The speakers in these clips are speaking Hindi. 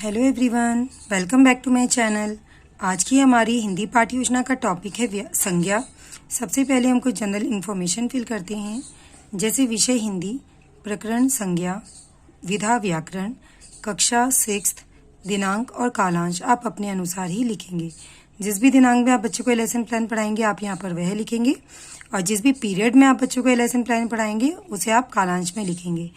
Hello everyone, welcome back to my channel. आज की हमारी हिंदी पाठ्य योजना का टॉपिक है संज्ञा। सबसे पहले हम कुछ जनरल इन्फॉर्मेशन फिल करते हैं, जैसे विषय हिंदी, प्रकरण संज्ञा, विधा व्याकरण, कक्षा 6, दिनांक और कालांश आप अपने अनुसार ही लिखेंगे। जिस भी दिनांक में आप बच्चों को लेसन प्लान पढ़ाएंगे आप यहाँ पर वह लिखेंगे, और जिस भी पीरियड में आप बच्चों को लेसन प्लान पढ़ाएंगे उसे आप कालांश में लिखेंगे।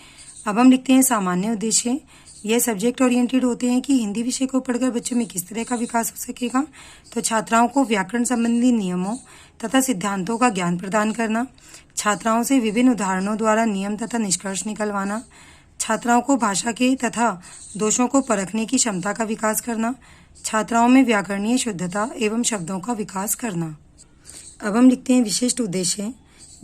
अब हम लिखते हैं सामान्य उद्देश्य। यह सब्जेक्ट ओरिएंटेड होते हैं कि हिंदी विषय को पढ़कर बच्चों में किस तरह का विकास हो सकेगा। तो छात्राओं को व्याकरण संबंधी नियमों तथा सिद्धांतों का ज्ञान प्रदान करना, छात्राओं से विभिन्न उदाहरणों द्वारा नियम तथा निष्कर्ष निकलवाना, छात्राओं को भाषा के तथा दोषों को परखने की क्षमता का विकास करना, छात्राओं में व्याकरणीय शुद्धता एवं शब्दों का विकास करना। अब हम लिखते हैं विशिष्ट उद्देश्य।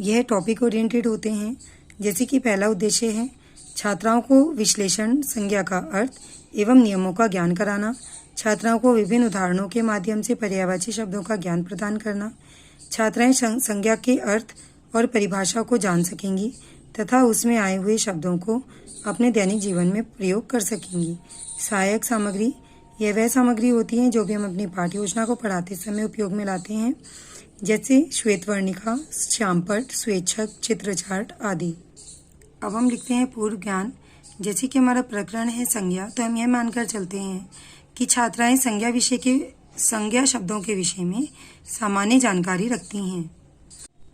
यह टॉपिक ओरिएंटेड होते हैं, जैसे कि पहला उद्देश्य है छात्राओं को विश्लेषण, संज्ञा का अर्थ एवं नियमों का ज्ञान कराना, छात्राओं को विभिन्न उदाहरणों के माध्यम से पर्यायवाची शब्दों का ज्ञान प्रदान करना, छात्राएं संज्ञा के अर्थ और परिभाषा को जान सकेंगी तथा उसमें आए हुए शब्दों को अपने दैनिक जीवन में प्रयोग कर सकेंगी। सहायक सामग्री, यह वह सामग्री होती है जो भी हम अपनी पाठ्य योजना को पढ़ाते समय उपयोग में लाते हैं, जैसे श्वेतवर्णिका, श्यामपट्ट, स्वेच्छक, चित्र चार्ट आदि। अब हम लिखते हैं पूर्व ज्ञान। जैसे कि हमारा प्रकरण है संज्ञा, तो हम यह मानकर चलते हैं कि छात्राएं संज्ञा शब्दों के विषय में सामान्य जानकारी रखती हैं।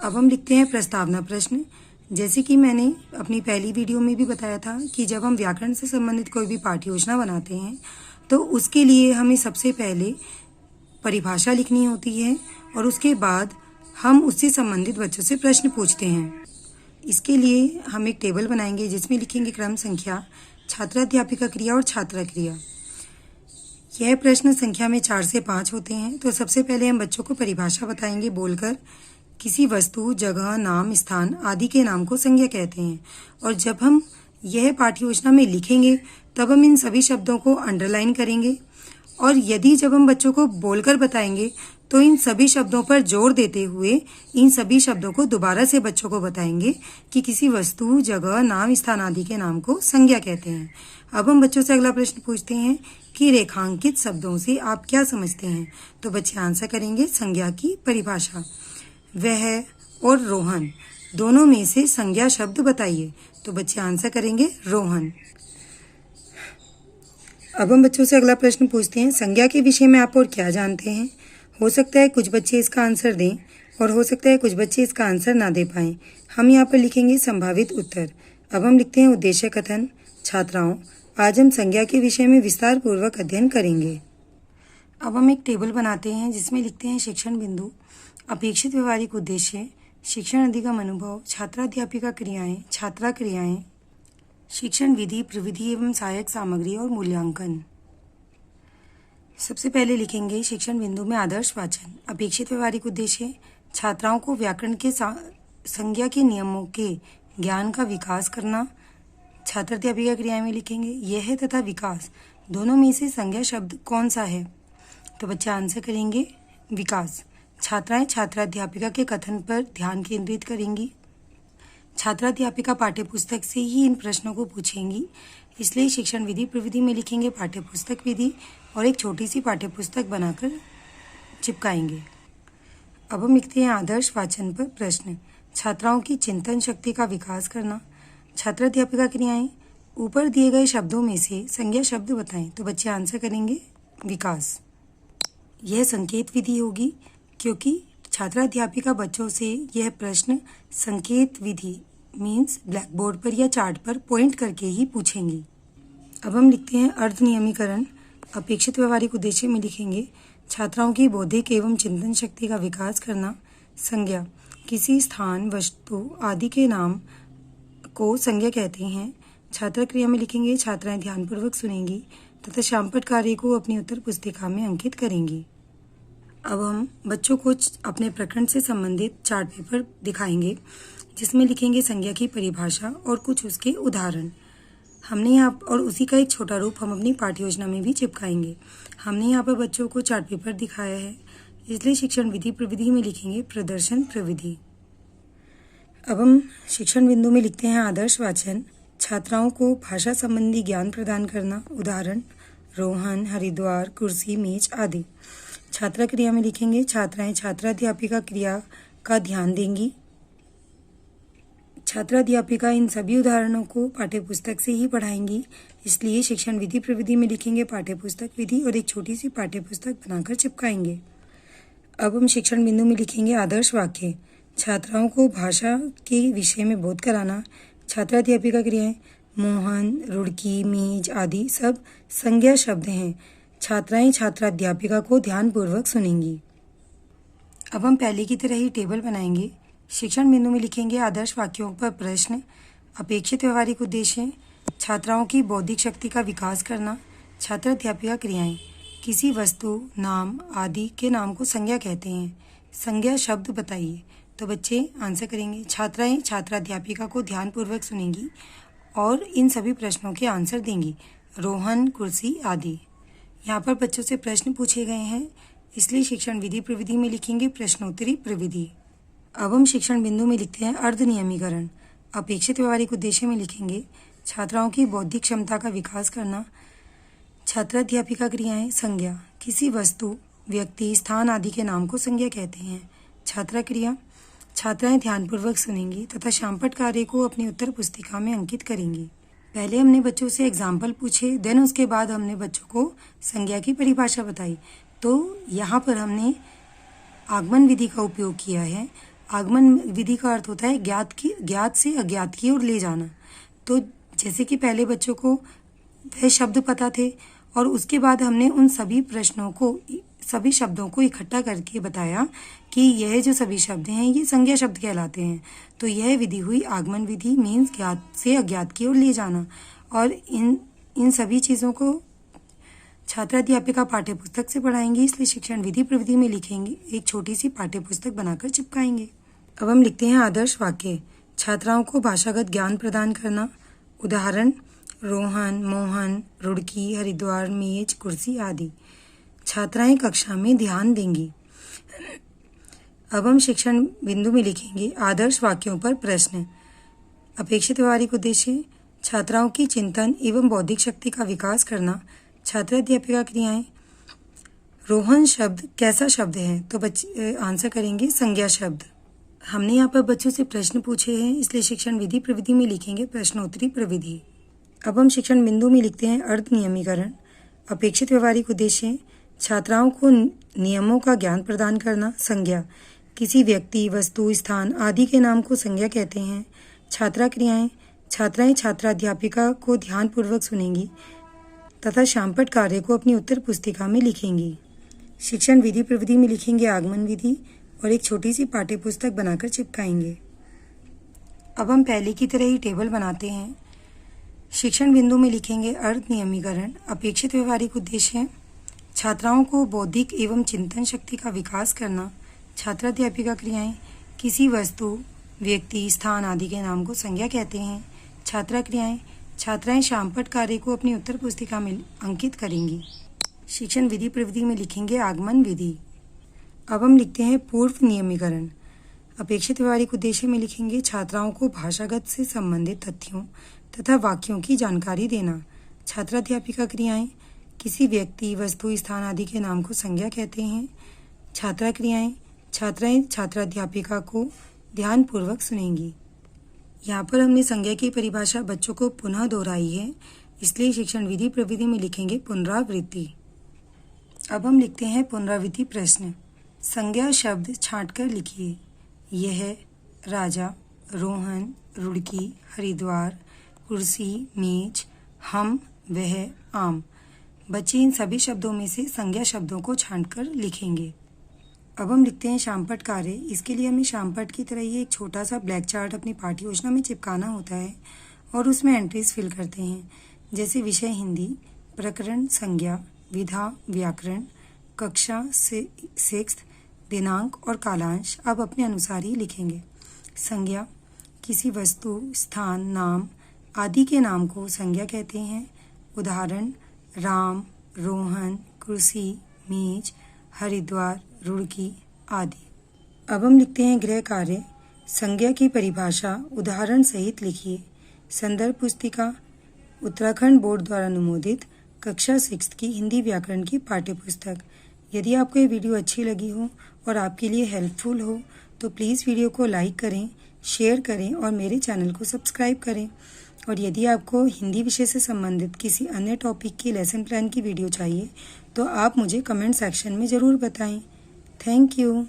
अब हम लिखते हैं प्रस्तावना प्रश्न। जैसे कि मैंने अपनी पहली वीडियो में भी बताया था कि जब हम व्याकरण से संबंधित कोई भी पाठ्य योजना बनाते हैं तो उसके लिए हमें सबसे पहले परिभाषा लिखनी होती है और उसके बाद हम उससे संबंधित बच्चों से प्रश्न पूछते हैं। इसके लिए हम एक टेबल बनाएंगे जिसमें लिखेंगे क्रम संख्या, छात्राध्यापिका क्रिया और छात्रा क्रिया। यह प्रश्न संख्या में 4 से 5 होते हैं। तो सबसे पहले हम बच्चों को परिभाषा बताएंगे बोलकर। किसी वस्तु, जगह, नाम, स्थान आदि के नाम को संज्ञा कहते हैं। और जब हम यह पाठ्य योजना में लिखेंगे तब हम इन सभी शब्दों को अंडरलाइन करेंगे, और यदि जब हम बच्चों को बोलकर बताएंगे तो इन सभी शब्दों पर जोर देते हुए इन सभी शब्दों को दोबारा से बच्चों को बताएंगे कि किसी वस्तु, जगह, नाम, स्थान आदि के नाम को संज्ञा कहते हैं। अब हम बच्चों से अगला प्रश्न पूछते हैं कि रेखांकित शब्दों से आप क्या समझते हैं। तो बच्चे आंसर करेंगे संज्ञा की परिभाषा। वह और रोहन दोनों में से संज्ञा शब्द बताइए। तो बच्चे आंसर करेंगे रोहन। अब हम बच्चों से अगला प्रश्न पूछते हैं संज्ञा के विषय में आप और क्या जानते हैं। हो सकता है कुछ बच्चे इसका आंसर दें और हो सकता है कुछ बच्चे इसका आंसर ना दे पाएं। हम यहाँ पर लिखेंगे संभावित उत्तर। अब हम लिखते हैं उद्देश्य कथन। छात्राओं, आज हम संज्ञा के विषय में विस्तार पूर्वक अध्ययन करेंगे। अब हम एक टेबल बनाते हैं जिसमें लिखते हैं शिक्षण बिंदु, अपेक्षित व्यवहारिक उद्देश्य, शिक्षण अधिगम अनुभव, छात्राध्यापिका क्रियाएं, छात्रा क्रियाएं, शिक्षण विधि, प्रविधि एवं सहायक सामग्री और मूल्यांकन। सबसे पहले लिखेंगे शिक्षण बिंदु में आदर्श वाचन। अपेक्षित व्यवहारिक उद्देश्य, छात्राओं को व्याकरण के संज्ञा के नियमों के ज्ञान का विकास करना। छात्राध्यापिका क्रिया में लिखेंगे यह तथा विकास दोनों में से संज्ञा शब्द कौन सा है। तो बच्चे आंसर करेंगे विकास। छात्राएं छात्राध्यापिका के कथन पर ध्यान केंद्रित करेंगी। छात्राध्यापिका पाठ्यपुस्तक से ही इन प्रश्नों को पूछेंगी, इसलिए शिक्षण विधि प्रविधि में लिखेंगे पाठ्यपुस्तक विधि और एक छोटी सी पाठ्यपुस्तक बनाकर चिपकाएंगे। अब हम लिखते हैं आदर्श वाचन पर प्रश्न। छात्राओं की चिंतन शक्ति का विकास करना। छात्राध्यापिका क्रियाएं, ऊपर दिए गए शब्दों में से संज्ञा शब्द बताएं। तो बच्चे आंसर करेंगे विकास। यह संकेत विधि होगी क्योंकि छात्राध्यापिका बच्चों से यह प्रश्न संकेत विधि मीन्स ब्लैक बोर्ड पर या चार्ट पर पॉइंट करके ही पूछेंगी। अब हम लिखते हैं अर्ध नियमीकरण। अपेक्षित व्यवहारिक उद्देश्य में लिखेंगे छात्राओं की बौद्धिक एवं चिंतन शक्ति का विकास करना। संज्ञा, किसी स्थान, वस्तु आदि के नाम को संज्ञा कहते हैं। छात्रा क्रिया में लिखेंगे छात्राएं ध्यानपूर्वक सुनेंगी तथा श्यामपट्ट कार्य को अपनी उत्तर पुस्तिका में अंकित करेंगी। अब हम बच्चों को अपने प्रकरण से संबंधित चार्ट पेपर दिखाएंगे जिसमें लिखेंगे संज्ञा की परिभाषा और कुछ उसके उदाहरण। हमने यहाँ और उसी का एक छोटा रूप हम अपनी पाठ्य योजना में भी चिपकाएंगे। हमने यहाँ पर बच्चों को चार्ट पेपर दिखाया है, इसलिए शिक्षण विधि प्रविधि में लिखेंगे प्रदर्शन प्रविधि। अब हम शिक्षण बिंदु में लिखते हैं आदर्श वाचन। छात्राओं को भाषा संबंधी ज्ञान प्रदान करना। उदाहरण रोहन, हरिद्वार, कुर्सी, मेज आदि। छात्रा क्रिया में लिखेंगे छात्राएं छात्राध्यापिका क्रिया का ध्यान देंगी। छात्राध्यापिका इन सभी उदाहरणों को पाठ्यपुस्तक से ही पढ़ाएंगी, इसलिए शिक्षण विधि प्रविधि में लिखेंगे पाठ्यपुस्तक विधि और एक छोटी सी पाठ्यपुस्तक बनाकर चिपकाएंगे। अब हम शिक्षण बिंदु में लिखेंगे आदर्श वाक्य। छात्राओं को भाषा के विषय में बोध कराना। छात्राध्यापिका क्रियाएं मोहन, रुड़की, मेज आदि सब संज्ञा शब्द हैं। छात्राएं छात्राध्यापिका को ध्यानपूर्वक सुनेंगी। अब हम पहले की तरह ही टेबल बनाएंगे। शिक्षण बिंदु में लिखेंगे आदर्श वाक्यों पर प्रश्न। अपेक्षित व्यवहारिक उद्देश्य छात्राओं की बौद्धिक शक्ति का विकास करना। छात्राध्यापिका क्रियाएं किसी वस्तु, नाम आदि के नाम को संज्ञा कहते हैं। संज्ञा शब्द बताइए। तो बच्चे आंसर करेंगे छात्राएं छात्राध्यापिका को ध्यानपूर्वक सुनेंगी और इन सभी प्रश्नों के आंसर देंगी। रोहन, कुर्सी आदि। यहाँ पर बच्चों से प्रश्न पूछे गए हैं, इसलिए शिक्षण विधि प्रविधि में लिखेंगे प्रश्नोत्तरी प्रविधि। अब हम शिक्षण बिंदु में लिखते हैं अर्ध नियमीकरण। अपेक्षित व्यवहारिक उद्देश्य में लिखेंगे छात्राओं की बौद्धिक क्षमता का विकास करना। छात्राध्यापिका क्रियाएं संज्ञा किसी वस्तु, व्यक्ति, स्थान आदि के नाम को संज्ञा कहते हैं। छात्रा क्रिया छात्राएं ध्यानपूर्वक सुनेंगी तथा शामपट कार्य को अपनी उत्तर पुस्तिका में अंकित करेंगी। पहले हमने बच्चों से एग्जाम्पल पूछे, देन उसके बाद हमने बच्चों को संज्ञा की परिभाषा बताई। तो यहाँ पर हमने आगमन विधि का उपयोग किया है। आगमन विधि का अर्थ होता है ज्ञात से अज्ञात की ओर ले जाना। तो जैसे कि पहले बच्चों को वह शब्द पता थे और उसके बाद हमने उन सभी शब्दों को इकट्ठा करके बताया कि यह जो सभी शब्द हैं ये संज्ञा शब्द कहलाते हैं। तो यह विधि हुई आगमन विधि, मीन्स ज्ञात से अज्ञात की ओर ले जाना। और इन सभी चीज़ों को छात्राध्यापिका पाठ्यपुस्तक से पढ़ाएंगी, इसलिए शिक्षण विधि प्रविधि में लिखेंगे एक छोटी सी पाठ्यपुस्तक बनाकर चिपकाएंगे। अब हम लिखते हैं आदर्श वाक्य। छात्राओं को भाषागत ज्ञान प्रदान करना। उदाहरण रोहन, मोहन, रुड़की, हरिद्वार, मेज, कुर्सी आदि। छात्राएं कक्षा में ध्यान देंगी। अब हम शिक्षण बिंदु में लिखेंगे आदर्श वाक्यों पर प्रश्न। अपेक्षित व्यवहारिक उद्देश्य छात्राओं की चिंतन एवं बौद्धिक शक्ति का विकास करना। छात्राध्यापिका क्रियाएं रोहन शब्द कैसा शब्द है? तो बच्चे आंसर करेंगे संज्ञा शब्द। हमने यहाँ पर बच्चों से प्रश्न पूछे हैं, इसलिए शिक्षण विधि प्रविधि में लिखेंगे प्रश्नोत्तरी प्रविधि। अब हम शिक्षण बिंदु में लिखते हैं अर्ध नियमीकरण। अपेक्षित व्यवहारिक उद्देश्य छात्राओं को नियमों का ज्ञान प्रदान करना। संज्ञा किसी व्यक्ति, वस्तु, स्थान आदि के नाम को संज्ञा कहते हैं। छात्रा क्रियाएं छात्राएं छात्राध्यापिका को ध्यानपूर्वक सुनेंगी तथा शामपट कार्य को अपनी उत्तर पुस्तिका में लिखेंगी। शिक्षण विधि प्रविधि में लिखेंगे आगमन विधि और एक छोटी सी पाठ्यपुस्तक बनाकर चिपकाएंगे। अब हम पहले की तरह ही टेबल बनाते हैं। शिक्षण बिंदु में लिखेंगे अर्ध नियमीकरण। अपेक्षित व्यवहारिक उद्देश्य छात्राओं को बौद्धिक एवं चिंतन शक्ति का विकास करना। छात्राध्यापिका क्रियाएं किसी वस्तु, व्यक्ति, स्थान आदि के नाम को संज्ञा कहते हैं। छात्रा क्रियाएं छात्राएं शामपट कार्य को अपनी उत्तर पुस्तिका में अंकित करेंगी। शिक्षण विधि प्रविधि में लिखेंगे आगमन विधि। अब हम लिखते हैं पूर्व नियमीकरण। अपेक्षित व्यवहारिक उद्देश्य में लिखेंगे छात्राओं को भाषागत से संबंधित तथ्यों तथा वाक्यों की जानकारी देना। छात्राध्यापिका क्रियाएं किसी व्यक्ति, वस्तु, स्थान आदि के नाम को संज्ञा कहते हैं। छात्रा क्रियाएं छात्राएं छात्राध्यापिका को ध्यानपूर्वक सुनेंगी। यहाँ पर हमने संज्ञा की परिभाषा बच्चों को पुनः दोहराई है, इसलिए शिक्षण विधि प्रविधि में लिखेंगे पुनरावृत्ति। अब हम लिखते हैं पुनरावृत्ति प्रश्न। संज्ञा शब्द छांटकर लिखिए। यह, राजा, रोहन, रुड़की, हरिद्वार, कुर्सी, मेज, हम, वह, आम। बच्चे इन सभी शब्दों में से संज्ञा शब्दों को छांटकर लिखेंगे। अब हम लिखते हैं शामपट कार्य। इसके लिए हमें शामपट की तरह ही एक छोटा सा ब्लैक चार्ट अपनी पाठ्य योजना में चिपकाना होता है और उसमें एंट्रीज फिल करते हैं, जैसे विषय हिंदी, प्रकरण संज्ञा, विधा व्याकरण, कक्षा 6, दिनांक और कालांश आप अपने अनुसार ही लिखेंगे। संज्ञा किसी वस्तु, स्थान, नाम आदि के नाम को संज्ञा कहते हैं। उदाहरण राम, रोहन, कुर्सी, मेज, हरिद्वार, रुड़की आदि। अब हम लिखते हैं गृह कार्य। संज्ञा की परिभाषा उदाहरण सहित लिखिए। संदर्भ पुस्तिका उत्तराखंड बोर्ड द्वारा अनुमोदित कक्षा 6 की हिंदी व्याकरण की पाठ्यपुस्तक। यदि आपको ये वीडियो अच्छी लगी हो और आपके लिए हेल्पफुल हो तो प्लीज़ वीडियो को लाइक करें, शेयर करें और मेरे चैनल को सब्सक्राइब करें। और यदि आपको हिंदी विषय से संबंधित किसी अन्य टॉपिक की लेसन प्लान की वीडियो चाहिए तो आप मुझे कमेंट सेक्शन में ज़रूर बताएं। Thank you.